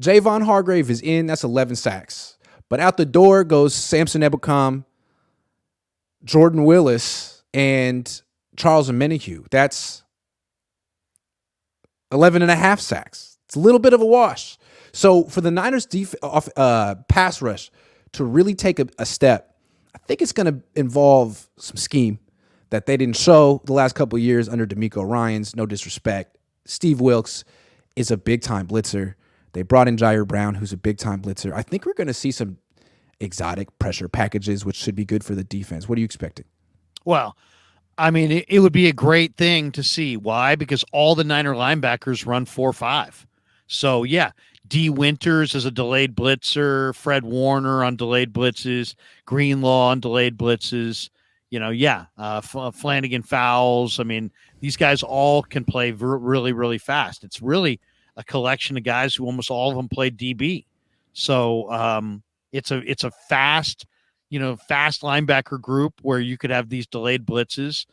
Javon Hargrave is in. That's 11 sacks. But out the door goes Samson Ebukam, Jordan Willis, and Charles Omenihu. That's 11 and a half sacks. It's a little bit of a wash. So for the Niners pass rush to really take a step, I think it's going to involve some scheme that they didn't show the last couple of years under DeMeco Ryans. No disrespect. Steve Wilks is a big-time blitzer. They brought in Jair Brown, who's a big-time blitzer. I think we're going to see some exotic pressure packages, which should be good for the defense. What are you expecting? Well, I mean, it would be a great thing to see. Why? Because all the Niner linebackers run 4.5. So, yeah, D. Winters is a delayed blitzer, Fred Warner on delayed blitzes, Greenlaw on delayed blitzes. Flanagan Fowles. I mean, these guys all can play really, really fast. It's really a collection of guys who almost all of them played DB. So it's a fast linebacker group where you could have these delayed blitzes.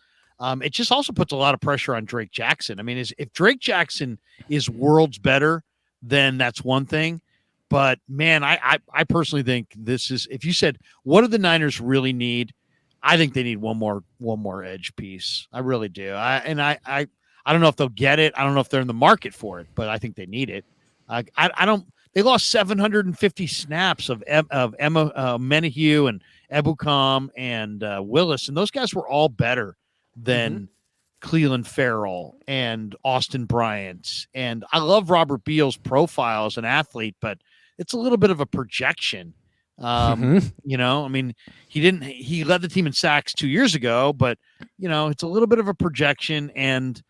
It just also puts a lot of pressure on Drake Jackson. I mean, if Drake Jackson is worlds better, then that's one thing. But man, I personally think this is, if you said, what do the Niners really need? I think they need one more edge piece. I really do. I don't know if they'll get it. I don't know if they're in the market for it, but I think they need it. They lost 750 snaps of Emma Menahue and Ebukam and Willis, and those guys were all better than Cleveland Farrell and Austin Bryant. And I love Robert Beal's profile as an athlete, but it's a little bit of a projection. I mean, he led the team in sacks 2 years ago, but it's a little bit of a projection. And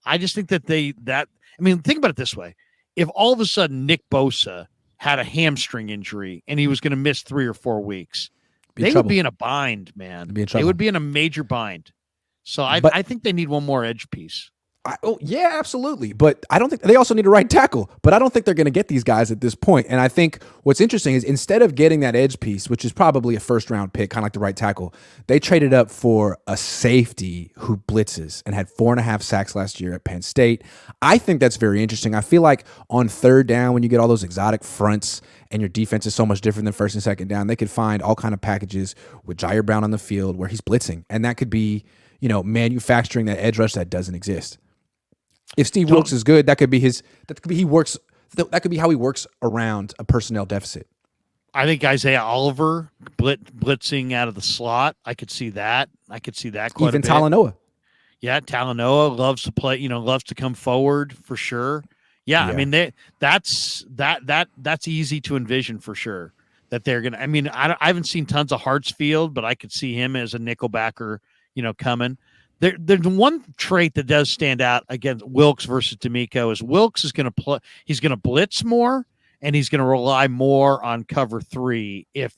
I just think that think about it this way. If all of a sudden Nick Bosa had a hamstring injury and he was going to miss 3 or 4 weeks, they would be in a bind, man. They would be in a major bind. So I think they need one more edge piece. Yeah, absolutely. But I don't think they also need a right tackle, but I don't think they're going to get these guys at this point. And I think what's interesting is instead of getting that edge piece, which is probably a first round pick, kind of like the right tackle, they traded up for a safety who blitzes and had 4.5 sacks last year at Penn State. I think that's very interesting. I feel like on third down, when you get all those exotic fronts and your defense is so much different than first and second down, they could find all kind of packages with Jair Brown on the field where he's blitzing. And that could be, manufacturing that edge rush that doesn't exist. If Steve Wilks is good, that could be how he works around a personnel deficit. I think Isaiah Oliver blitzing out of the slot. I could see that. Quite even a bit. Talanoa. Yeah, Talanoa loves to play. Loves to come forward for sure. Yeah. I mean that's easy to envision for sure that they're gonna. I mean, I haven't seen tons of Hartsfield, but I could see him as a nickelbacker. Coming. There's one trait that does stand out against Wilks versus DeMeco is Wilks is going to play. He's going to blitz more, and he's going to rely more on cover 3 if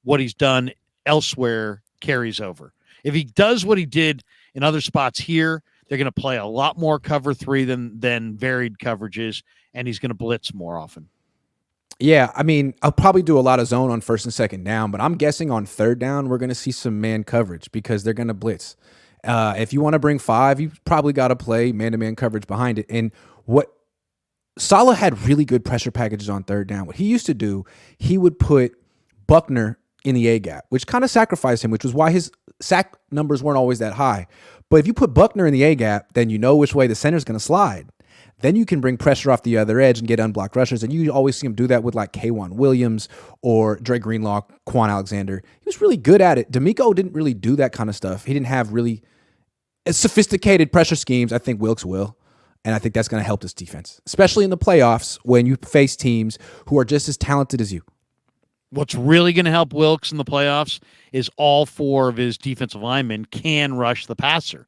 what he's done elsewhere carries over. If he does what he did in other spots here, they're going to play a lot more cover 3 than varied coverages, and he's going to blitz more often. Yeah, I mean, I'll probably do a lot of zone on first and second down, but I'm guessing on third down, we're going to see some man coverage because they're going to blitz. If you want to bring 5, you probably got to play man-to-man coverage behind it. And what Saleh had really good pressure packages on third down. What he used to do, he would put Buckner in the A-gap, which kind of sacrificed him, which was why his sack numbers weren't always that high. But if you put Buckner in the A-gap, then you know which way the center's going to slide. Then you can bring pressure off the other edge and get unblocked rushers. And you always see him do that with like K'Wan Williams or Dre Greenlaw, Quan Alexander. He was really good at it. DeMeco didn't really do that kind of stuff. He didn't have really sophisticated pressure schemes. I think Wilks will. And I think that's going to help this defense, especially in the playoffs when you face teams who are just as talented as you. What's really going to help Wilks in the playoffs is all 4 of his defensive linemen can rush the passer.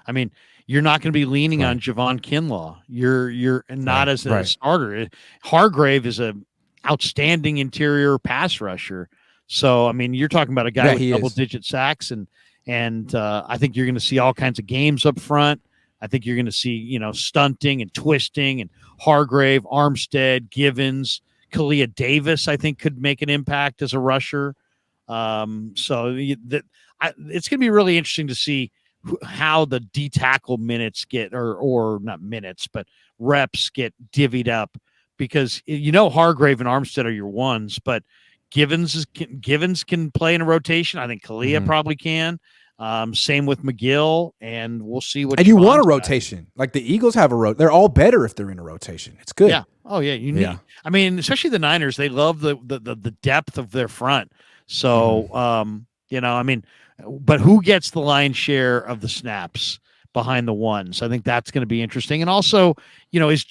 I mean, you're not going to be leaning on Javon Kinlaw. You're not as a starter. Hargrave is an outstanding interior pass rusher. So, I mean, you're talking about a guy with double-digit sacks, and I think you're going to see all kinds of games up front. I think you're going to see, stunting and twisting, and Hargrave, Armstead, Givens, Kalia Davis, I think, could make an impact as a rusher. It's going to be really interesting to see how the D tackle minutes get, or not minutes, but reps get divvied up because Hargrave and Armstead are your ones, but Givens can play in a rotation. I think Kalia probably can. Same with McGill, and we'll see what. And you want a rotation. Like the Eagles have they're all better if they're in a rotation. It's good. Yeah. Oh yeah. You need. I mean, especially the Niners. They love the depth of their front. So I mean, but who gets the lion's share of the snaps behind the ones? I think that's going to be interesting. And also, is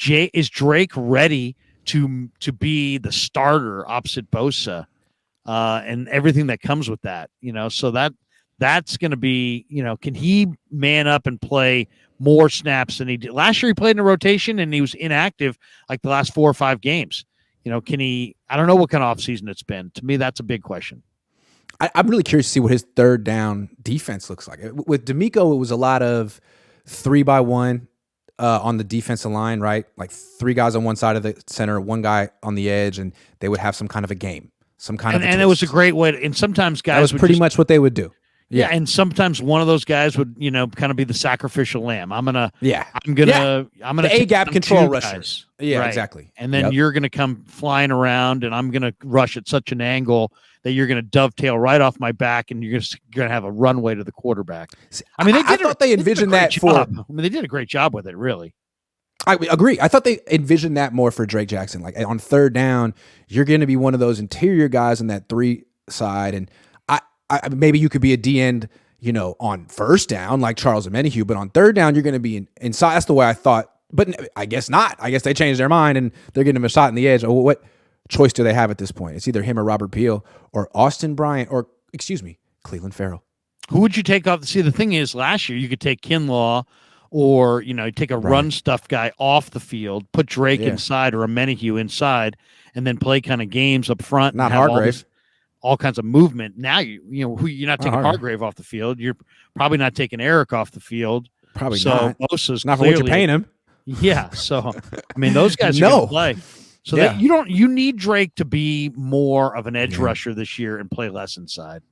Drake ready to be the starter opposite Bosa, and everything that comes with that? So that's going to be, can he man up and play more snaps than he did last year? He played in a rotation and he was inactive like the last 4 or 5 games. Can he? I don't know what kind of offseason it's been. To me, that's a big question. I'm really curious to see what his third down defense looks like. With D'Amico, it was a lot of 3-by-1 on the defensive line, right? Like 3 guys on one side of the center, 1 guy on the edge, and they would have some kind of a game, and it was a great way. And sometimes guys that was pretty much what they would do. Yeah, and sometimes one of those guys would, kind of be the sacrificial lamb. I'm gonna the A-gap control rushers. Yeah, right. Exactly. And then you're gonna come flying around, and I'm gonna rush at such an angle that you're gonna dovetail right off my back, and you're just gonna have a runway to the quarterback. I mean, I thought they envisioned that they did a great job with it, really. I agree. I thought they envisioned that more for Drake Jackson. Like on third down, you're going to be one of those interior guys on that 3 side, and maybe you could be a D end, on first down like Charles Omenihu, but on third down you're going to be inside. That's the way I thought, but I guess not. I guess they changed their mind and they're getting him a shot in the edge. Oh, what choice do they have at this point? It's either him or Robert Peel or Austin Bryant or Cleveland Farrell. Who would you take off? See, the thing is, last year you could take Kinlaw, or take a run stuff guy off the field, put Drake inside or a Omenihu inside, and then play kind of games up front. Not Hargrave. All kinds of movement. Now you're not taking Hargrave off the field. You're probably not taking Eric off the field. Probably so not. Bosa's not for what you're paying him. Yeah. So I mean, those guys are going to play. So that you need Drake to be more of an edge rusher this year and play less inside.